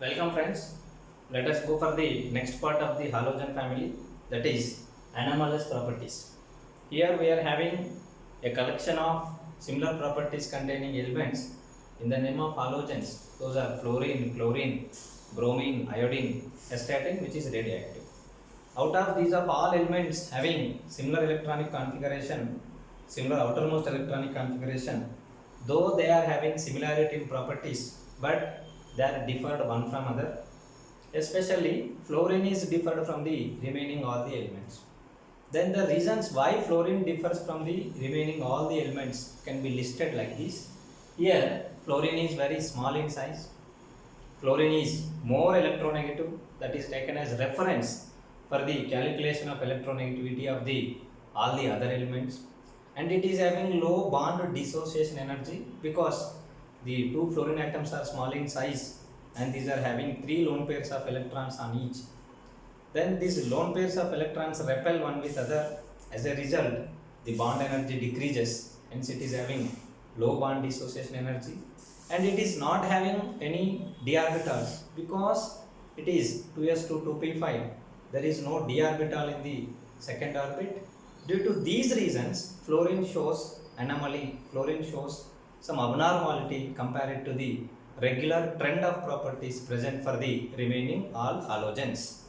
Welcome friends. Let us go for the next part of the halogen family, that is anomalous properties. Here we are having a collection of similar properties containing elements in the name of halogens. Those are fluorine, chlorine, bromine, iodine, astatine, which is radioactive. Out of these of all elements having similar electronic configuration, similar outermost electronic configuration, though they are having similarity in properties, but they are differed one from other. Especially fluorine is differed from the remaining all the elements. Then the reasons why fluorine differs from the remaining all the elements can be listed like this. Here fluorine is very small in size. Fluorine is more electronegative, that is taken as reference for the calculation of electronegativity of the all the other elements, and it is having low bond dissociation energy because the two fluorine atoms are small in size and these are having three lone pairs of electrons on each. Then these lone pairs of electrons repel one with other. As a result, the bond energy decreases, hence it is having low bond dissociation energy, and it is not having any d orbitals because it is 2s2 2p5. There is no d orbital in the second orbit. Due to these reasons, fluorine shows anomaly, fluorine shows some abnormality compared to the regular trend of properties present for the remaining all halogens.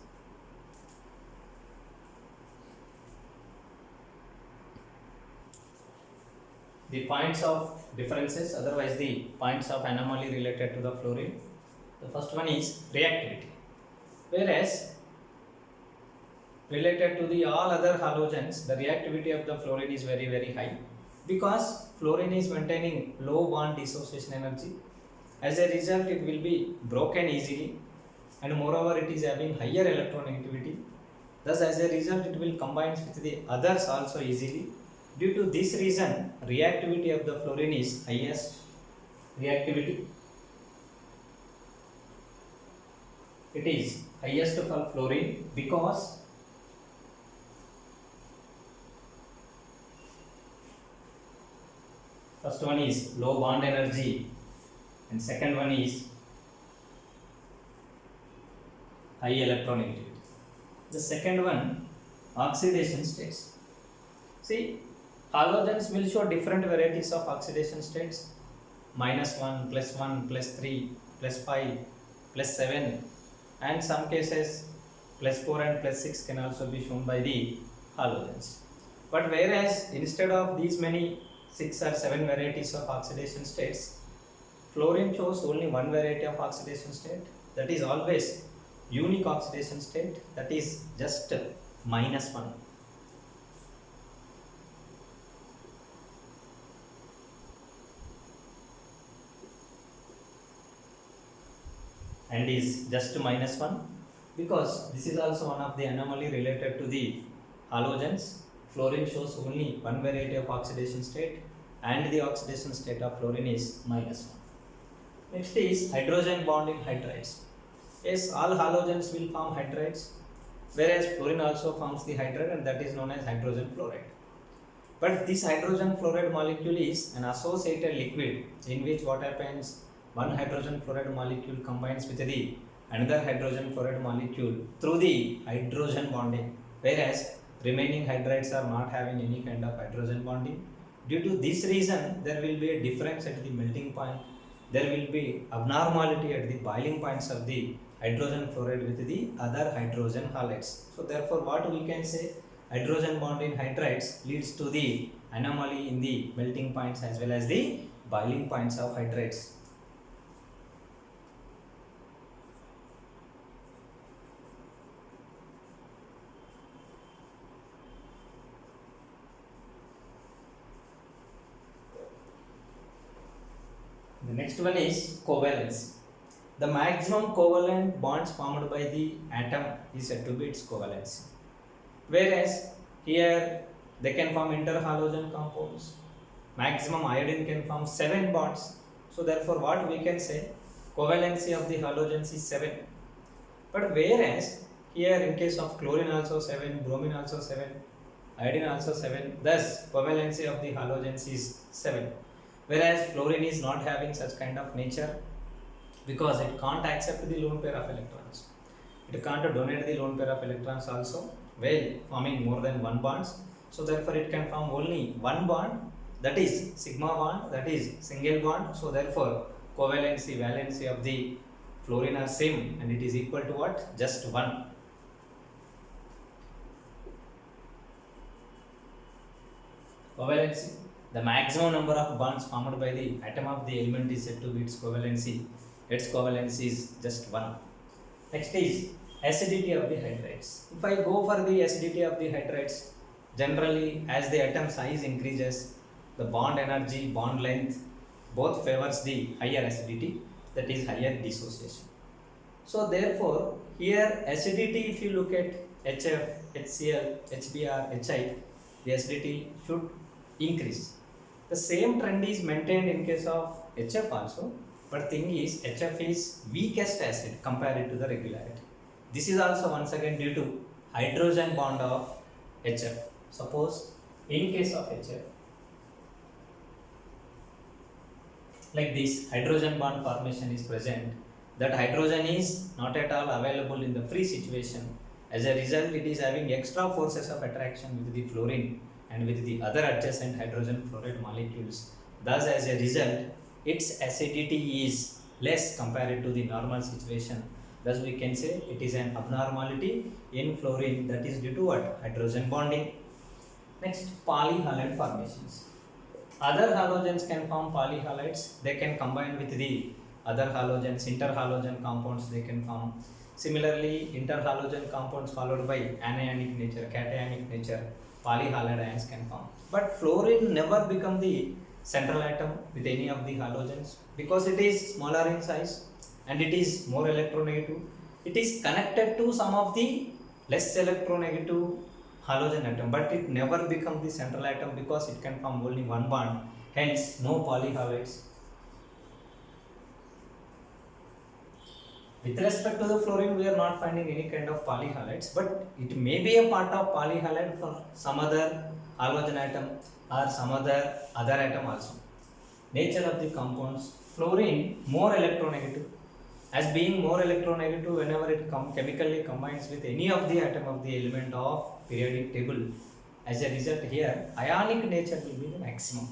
The points of differences, otherwise the points of anomaly related to the fluorine. The first one is reactivity. Whereas related to the all other halogens, the reactivity of the fluorine is very high because fluorine is maintaining low bond dissociation energy. As a result, it will be broken easily, and moreover it is having higher electronegativity. Thus, as a result, it will combine with the others also easily. Due to this reason, reactivity of the fluorine is highest. Reactivity, it is highest for fluorine because first one is low bond energy and second one is high electronegativity. The second one, oxidation states. See, halogens will show different varieties of oxidation states: -1, +1, +3, +5, +7, and some cases +4 and +6 can also be shown by the halogens. But whereas instead of these many 6 or 7 varieties of oxidation states, fluorine shows only one variety of oxidation state, that is always unique oxidation state, that is just -1. And is just -1 because this is also one of the anomaly related to the halogens. Fluorine shows only one variety of oxidation state and the oxidation state of fluorine is -1. Next is hydrogen bond in hydrides. Yes, all halogens will form hydrides, whereas fluorine also forms the hydride, and that is known as hydrogen fluoride. But this hydrogen fluoride molecule is an associated liquid in which what happens, one hydrogen fluoride molecule combines with the another hydrogen fluoride molecule through the hydrogen bonding, whereas remaining hydrides are not having any kind of hydrogen bonding. Due to this reason, there will be a difference at the melting point. There will be abnormality at the boiling points of the hydrogen fluoride with the other hydrogen halides. So therefore, what we can say, hydrogen bond in hydrides leads to the anomaly in the melting points as well as the boiling points of hydrides. The next one is covalence. The maximum covalent bonds formed by the atom is said to be its covalence. Whereas here they can form interhalogen compounds. Maximum iodine can form 7 bonds. So therefore what we can say, covalency of the halogens is 7. But whereas here in case of chlorine also 7, bromine also 7, iodine also 7, thus covalency of the halogens is 7. Whereas fluorine is not having such kind of nature. because it can't accept the lone pair of electrons. It can't donate the lone pair of electrons also while forming more than one bonds. So therefore it can form only one bond, that is sigma bond, that is single bond. So therefore covalency, valency of the fluorine are same, and it is equal to what? Just 1. Covalency, the maximum number of bonds formed by the atom of the element is said to be its covalency. Its covalency is just 1. Next is acidity of the hydrides. If I go for the acidity of the hydrides, generally as the atom size increases, the bond energy, bond length both favors the higher acidity, that is higher dissociation. So therefore here acidity, if you look at HF, HCl, HBr, HI, the acidity should increase. The same trend is maintained in case of HF also, but thing is HF is weakest acid compared to the regularity. This is also once again due to hydrogen bond of HF. Suppose in case of HF, like this hydrogen bond formation is present, that hydrogen is not at all available in the free situation. As a result, it is having extra forces of attraction with the fluorine and with the other adjacent hydrogen fluoride molecules. Thus, as a result, its acidity is less compared to the normal situation. Thus, we can say it is an abnormality in fluorine, that is due to what? Hydrogen bonding. Next, polyhalide formations. Other halogens can form polyhalides. They can combine with the other halogens, interhalogen compounds they can form. Similarly, interhalogen compounds followed by anionic nature, cationic nature, polyhalide ions can form. But fluorine never become the central atom with any of the halogens because it is smaller in size and it is more electronegative. It is connected to some of the less electronegative halogen atom, but it never becomes the central atom because it can form only one bond, hence no polyhalides. With respect to the fluorine, we are not finding any kind of polyhalides, but it may be a part of polyhalide for some other halogen atom or some other atom also. Nature of the compounds, fluorine more electronegative. As being more electronegative, whenever it chemically combines with any of the atom of the element of periodic table, as a result here ionic nature will be the maximum.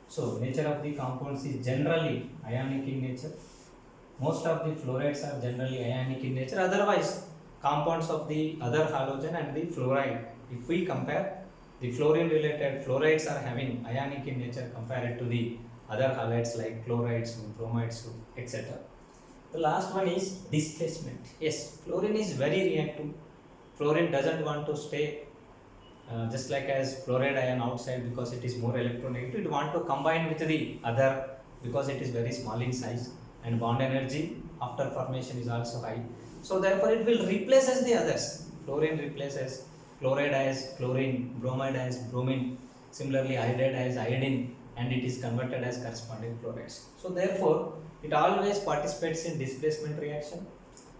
So nature of the compounds is generally ionic in nature. Most of the fluorides are generally ionic in nature. Otherwise, compounds of the other halogen and the fluoride, if we compare, the fluorine related fluorides are having ionic in nature compared to the other halides like chlorides, bromides, etc. The last one is displacement. Yes, fluorine is very reactive. Fluorine doesn't want to stay just like as fluoride ion outside because it is more electronegative. It want to combine with the other because it is very small in size, and bond energy after formation is also high. So therefore it will replace as the others. Fluorine replaces chloride as chlorine, bromide as bromine, similarly iodide as iodine, and it is converted as corresponding fluorides. So therefore it always participates in displacement reaction.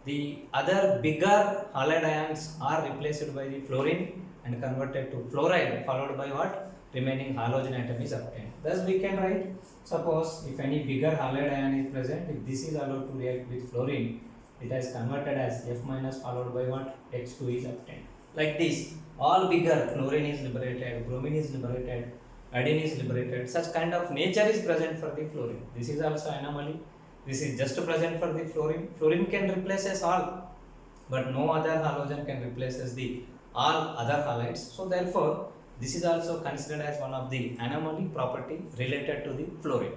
The other bigger halide ions are replaced by the fluorine and converted to fluoride, followed by what? Remaining halogen atom is obtained. Thus we can write, suppose if any bigger halide ion is present, if this is allowed to react with fluorine, it is converted as F minus followed by what? X2 is obtained. Like this, all bigger, fluorine is liberated, bromine is liberated, iodine is liberated. Such kind of nature is present for the fluorine. This is also anomaly. This is just present for the fluorine. Fluorine can replace us all, but no other halogen can replace us the all other halides. So therefore, this is also considered as one of the anomaly property related to the fluorine.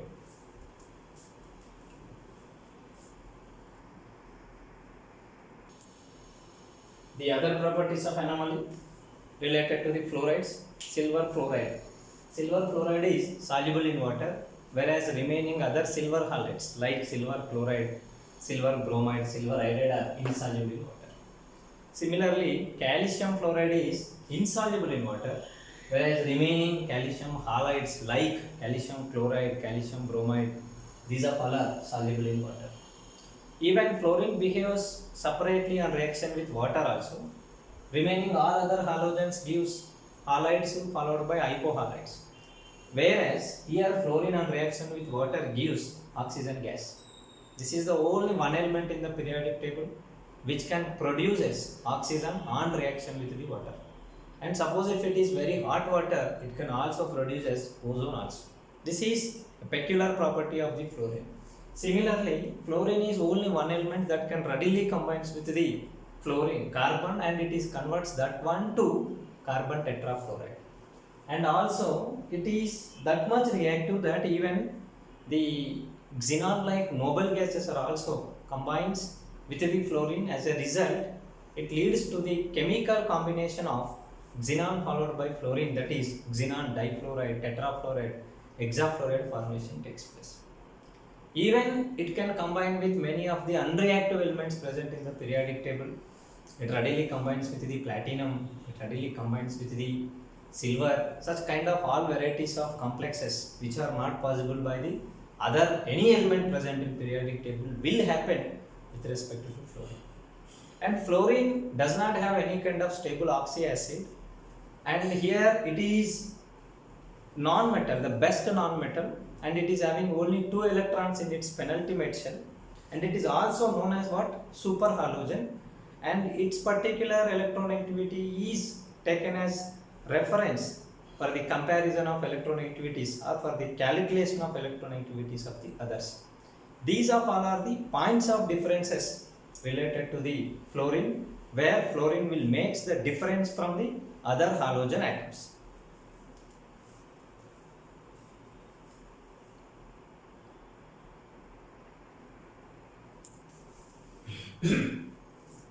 The other properties of anomaly related to the fluorides, silver fluoride. Silver fluoride is soluble in water, whereas remaining other silver halides like silver chloride, silver bromide, silver iodide are insoluble in water. Similarly, calcium fluoride is insoluble in water, whereas remaining calcium halides like calcium chloride, calcium bromide, these are all are soluble in water. Even fluorine behaves separately on reaction with water also. Remaining all other halogens gives halides followed by hypohalides. Whereas here fluorine on reaction with water gives oxygen gas. This is the only one element in the periodic table which can produces oxygen on reaction with the water. And suppose if it is very hot water, it can also produces ozone also. This is a peculiar property of the fluorine. Similarly, fluorine is only one element that can readily combines with the fluorine carbon, and it is converts that one to carbon tetrafluoride. And also it is that much reactive that even the xenon like noble gases are also combines with the fluorine. As a result, it leads to the chemical combination of xenon followed by fluorine, that is xenon difluoride, tetrafluoride, hexafluoride formation takes place. Even it can combine with many of the unreactive elements present in the periodic table. It readily combines with the platinum, it readily combines with the silver, such kind of all varieties of complexes which are not possible by the other any element present in periodic table will happen with respect to fluorine. And fluorine does not have any kind of stable oxy acid, and here it is non-metal, the best non-metal, and it is having only 2 electrons in its penultimate shell, and it is also known as what? Super halogen, and its particular electronegatividity is taken as reference for the comparison of electronegativities or for the calculation of electronegativities of the others. These of all are the points of differences related to the fluorine, where fluorine will makes the difference from the other halogen atoms.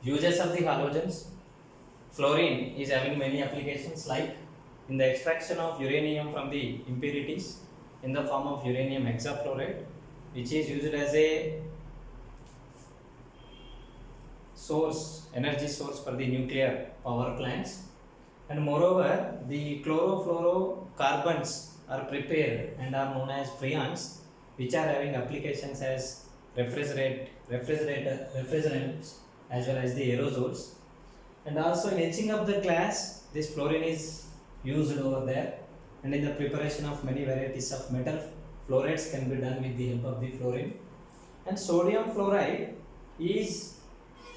Uses of the halogens. Fluorine is having many applications, like in the extraction of uranium from the impurities in the form of uranium hexafluoride, which is used as a source, energy source for the nuclear power plants. And moreover, the chlorofluorocarbons are prepared and are known as freons, which are having applications as refrigerants as well as the aerosols. And also in etching of the glass, this fluorine is used over there, and in the preparation of many varieties of metal, fluorides can be done with the help of the fluorine. And sodium fluoride is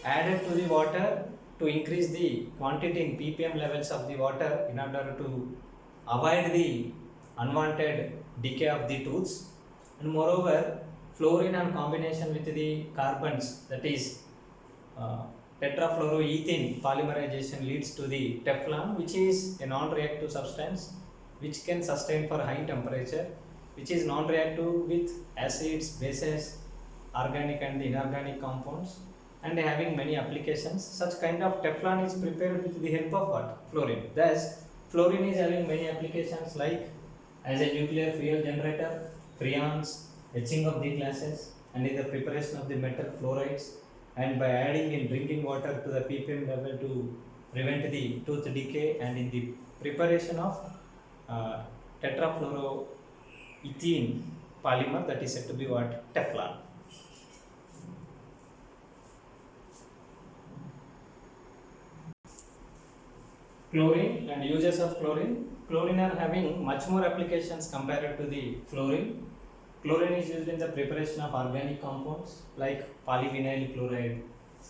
added to the water to increase the quantity in ppm levels of the water in order to avoid the unwanted decay of the tooths. And moreover, fluorine and combination with the carbons, that is tetrafluoroethene polymerization, leads to the Teflon, which is a non-reactive substance which can sustain for high temperature, which is non-reactive with acids, bases, organic and inorganic compounds, and having many applications. Such kind of Teflon is prepared with the help of what? Fluorine. Thus, fluorine is having many applications, like as a nuclear fuel generator, freons, etching of the glasses, and in the preparation of the metal fluorides, and by adding in drinking water to the ppm level to prevent the tooth decay, and in the preparation of tetrafluoroethene polymer, that is said to be what? Teflon. Chlorine and uses of chlorine. Chlorine are having much more applications compared to the fluorine. Chlorine is used in the preparation of organic compounds like polyvinyl chloride,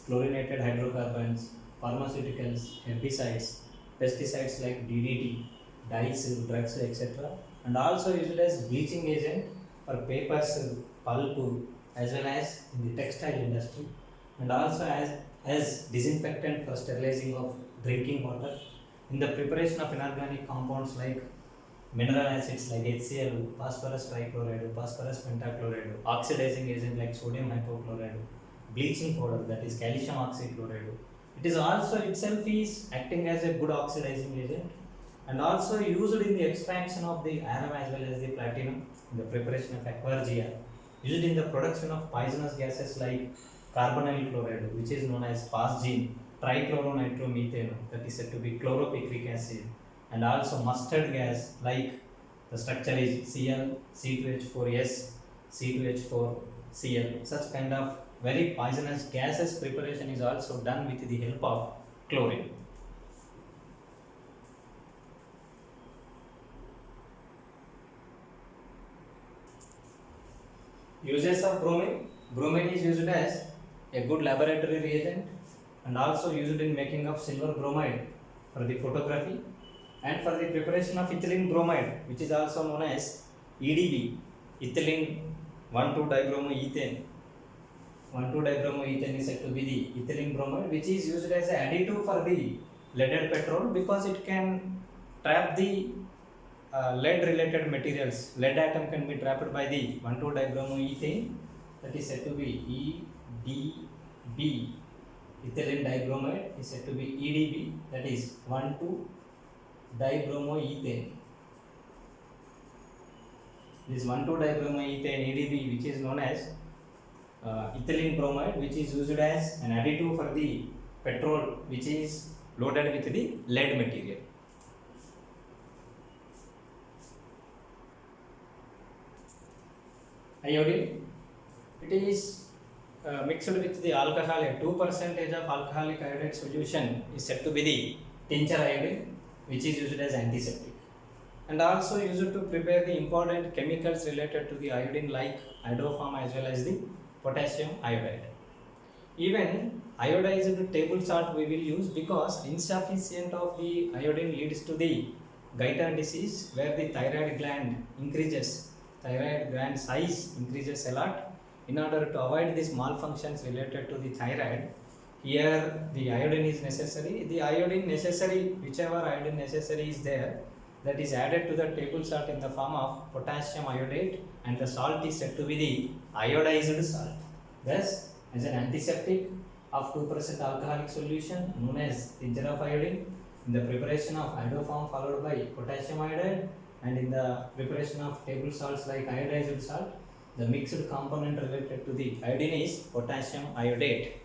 chlorinated hydrocarbons, pharmaceuticals, herbicides, pesticides like DDT, dyes, drugs, etc. And also used as bleaching agent for papers, pulp, as well as in the textile industry, and also as disinfectant for sterilizing of drinking water, in the preparation of inorganic compounds like mineral acids like HCl, phosphorus trichloride, phosphorus pentachloride, oxidizing agent like sodium hypochlorite, bleaching powder, that is calcium oxychloride. It is also itself is acting as a good oxidizing agent, and also used in the extraction of the iron as well as the platinum, in the preparation of aquargia, used in the production of poisonous gases like carbonyl chloride, which is known as phosgene, trichloronitromethane, that is said to be chloropicric acid, and also mustard gas, like the structure is Cl, C2H4S, C2H4Cl. Such kind of very poisonous gases preparation is also done with the help of chlorine. Uses of bromine. Bromine is used as a good laboratory reagent and also used in making of silver bromide for the photography and for the preparation of ethylene bromide, which is also known as EDB, ethylene 1,2-dibromoethane. 1,2-dibromoethane is said to be the ethylene bromide, which is used as an additive for the leaded petrol because it can trap the lead related materials. Lead atom can be trapped by the 1,2-dibromoethane, that is said to be EDB. Ethylene dibromide is said to be EDB, that is 1,2-dibromoethane. This 1,2-dibromoethane EDB, which is known as ethylene bromide, which is used as an additive for the petrol which is loaded with the lead material. Iodine, it is mixed with the alcohol. A 2% of alcoholic iodide solution is said to be the tincture iodine, which is used as antiseptic and also used to prepare the important chemicals related to the iodine like iodoform as well as the potassium iodide. Even iodized table salt we will use because insufficient of the iodine leads to the Guyton disease where the thyroid gland increases, thyroid gland size increases a lot. In order to avoid these malfunctions related to the thyroid, here the iodine is necessary. The iodine necessary, whichever iodine necessary is there, that is added to the table salt in the form of potassium iodate, and the salt is said to be the iodized salt. Thus, as an antiseptic of 2% alcoholic solution known as tincture of iodine, in the preparation of iodoform followed by potassium iodide, and in the preparation of table salts like iodized salt, the mixed component related to the iodine is potassium iodate.